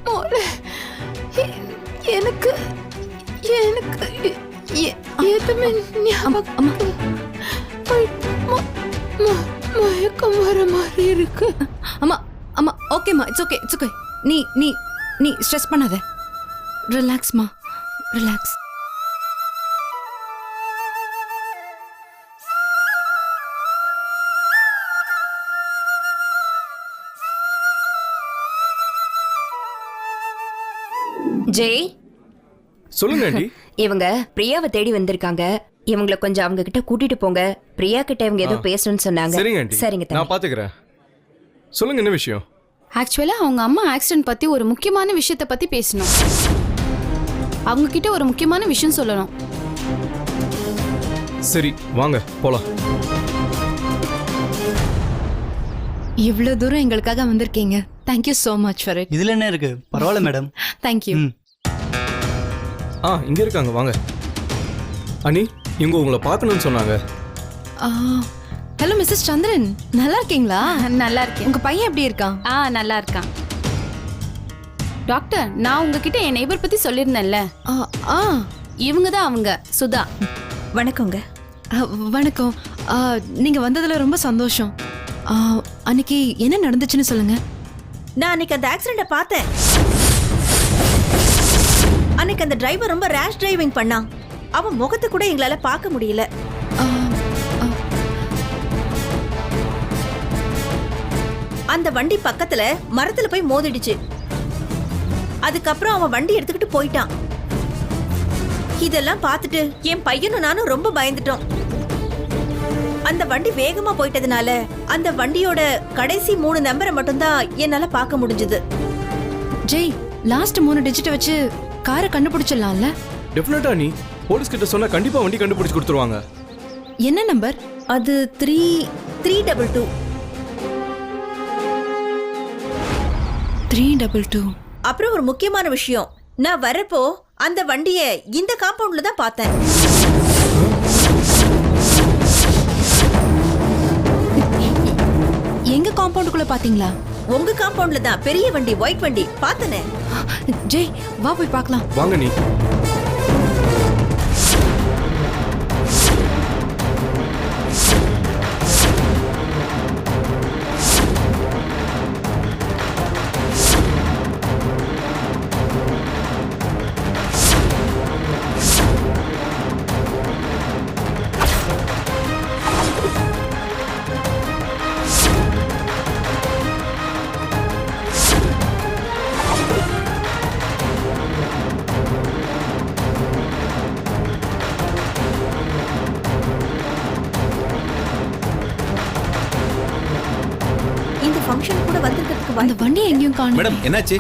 மோளே, எனக்கு எனக்கு எதுவுமே ஞாபகம் மயக்கம் வர மாதிரி இருக்கு. அம்மா அம்மா ஓகேம்மா, இட்ஸ் ஓகே இட்ஸ் ஓகே. நீ நீ நீ ஸ்ட்ரெஸ் பண்ணாத. ரிலாக்ஸ்மா, ரிலாக்ஸ். ஜெய், சொல்லுங்க ஆண்டி. இவங்க பிரியாவை தேடி வந்திருக்காங்க. இவங்கள கொஞ்சம் அவங்க கிட்ட கூட்டிட்டு போங்க. பிரியா கிட்ட இவங்க ஏதோ பேசணும்னு சொன்னாங்க. சரிங்க ஆண்டி, சரிங்க தம்பி. நான் பாத்துக்கிறேன். சொல்லுங்க, என்ன விஷயம்? ஆக்சுவலா அவங்க அம்மா ஆக்சிடென்ட் பத்தி ஒரு முக்கியமான விஷயத்தை பத்தி பேசணும். அவங்க கிட்ட ஒரு முக்கியமான விஷயம் சொல்லணும். சரி வாங்க போலாம். இவ்வளவு தூரம் எங்களுக்காக வந்திருக்கீங்க. Thank you so much for it. இதுல என்ன இருக்கு? பரவாயில்ல மேடம். தேங்க்யூ. இங்க இருக்காங்க, வாங்க. அனி, இவங்க உங்களை பார்க்கணும்னு சொன்னாங்க. ஹலோ மிஸ்ஸஸ் சந்திரன், நல்லா இருக்கீங்களா? நல்லா இருக்கேன். உங்க பையன் எப்படி இருக்கான்? நல்லா இருக்கான். டாக்டர், நான் உங்ககிட்ட என் நெய்பர் பத்தி சொல்லியிருந்தேன்ல, இவங்க தான் அவங்க, சுதா. வணக்கங்க. வணக்கம். நீங்க வந்ததுல ரொம்ப சந்தோஷம். அன்னைக்கு என்ன நடந்துச்சுன்னு சொல்லுங்க. நான் அன்னைக்கு அந்த ஆக்சிடென்ட்டை பார்த்தேன். அன்னைக்கு அந்த டிரைவர் ரொம்ப ரேஷ் டிரைவிங் பண்ணான். அவன் முகத்தை கூட எங்களால பார்க்க முடியல. அந்த வண்டி பக்கத்துல மரத்துல போய் மோதிடுச்சு. அதுக்கப்புறம் அவன் வண்டி எடுத்துக்கிட்டு போயிட்டான். இதெல்லாம் பார்த்துட்டு என் பையனும் நானும் ரொம்ப பயந்துட்டோம். அந்த வண்டி வேகமா போயிட்டதுனால அந்த வண்டியோட கடைசி 3 நம்பரை மட்டும்தான் என்னால பார்க்க முடிஞ்சது. ஜெய், லாஸ்ட் 3 டிஜிட் வச்சு காரை கண்டுபிடிச்சிடலாம்ல? டெஃபினட்டா நீ போலீஸ் கிட்ட சொன்னா கண்டிப்பா வண்டி கண்டுபிடிச்சு கொடுத்துருவாங்க. என்ன நம்பர்? அது 322. 322. அப்புறம் ஒரு முக்கியமான விஷயம், நான் வரப்போ அந்த வண்டிய இந்த காம்பவுண்ட்ல தான் பார்த்தேன். எங்க காம்பவுண்டுக்குள்ள பாத்தீங்களா? உங்க காம்பவுண்ட்ல தான், பெரிய வண்டி, ஒயிட் வண்டி பார்த்தனே. ஜெய், வா போய் பார்க்கலாம். வாங்க நீ. இந்த ஃபங்க்ஷன் கூட வந்திருக்கிறதுக்கு அந்த வண்டி எங்கேயும் காணோம். மேடம், என்னாச்சு?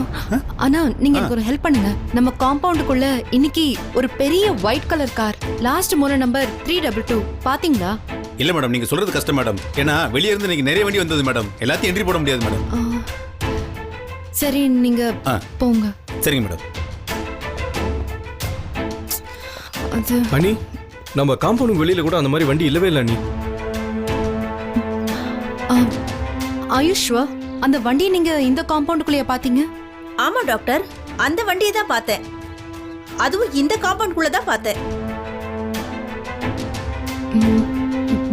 அண்ணா, நீங்க எனக்கு ஒரு ஹெல்ப் பண்ணுங்க. நம்ம காம்பவுண்டுக்குள்ள இன்னைக்கு ஒரு பெரிய white colour car, last 3 number 322 பாத்தீங்களா? இல்ல மேடம், நீங்க சொல்றது கஷ்டம் மேடம். ஏன்னா வெளிய இருந்து நீங்க நிறைய வண்டி வந்தது மேடம். எல்லாத்தையும் என்ட்ரி போட முடியாது மேடம். சரி, நீங்க போங்க. சரிங்க மேடம். அது அனி, நம்ம காம்பவுண்ட் வெளியில கூட அந்த மாதிரி வண்டி இல்லவே இல்லை. அனி, ஆயுஷ்வா, அந்த வண்டியை நீங்க இந்த காம்பவுண்டுக்குள்ளேயே பாத்தீங்க? ஆமா டாக்டர், அந்த வண்டியை தான் பார்த்தேன். அதுவும் இந்த காம்பவுண்ட்குள்ள தான் பார்த்தேன்.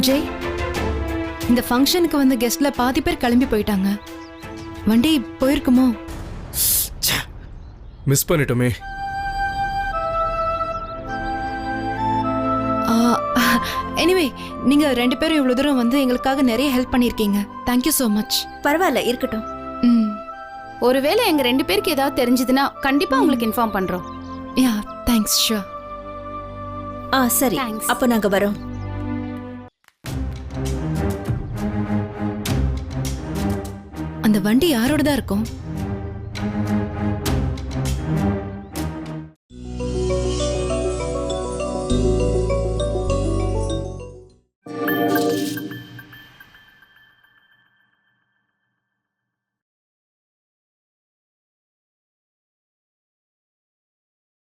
ஜெய், இந்த ஃபங்க்ஷனுக்கு வந்த கெஸ்ட்ல பாதி பேர் கிளம்பி போயிட்டாங்க. வண்டி போயிருக்குமோ? மிஸ் பண்ணிட்டோமே. எனிவே, நீங்க 2 பேரும் இவ்வளவு தூரம் வந்து எங்களுக்காக நிறைய ஹெல்ப் பண்ணிருக்கீங்க. Thank you so much. பரவாயில்ல, இருக்கட்டும். ஒருவேளை எங்க 2 பேருக்கு ஏதாவது தெரிஞ்சதுன்னா கண்டிப்பா உங்களுக்கு இன்ஃபார்ம் பண்றோம். யா, தேங்க்ஸ். ஷூர். சரி, அப்ப நாங்க வரோம். அந்த வண்டி யாரோட தான் இருக்கும்?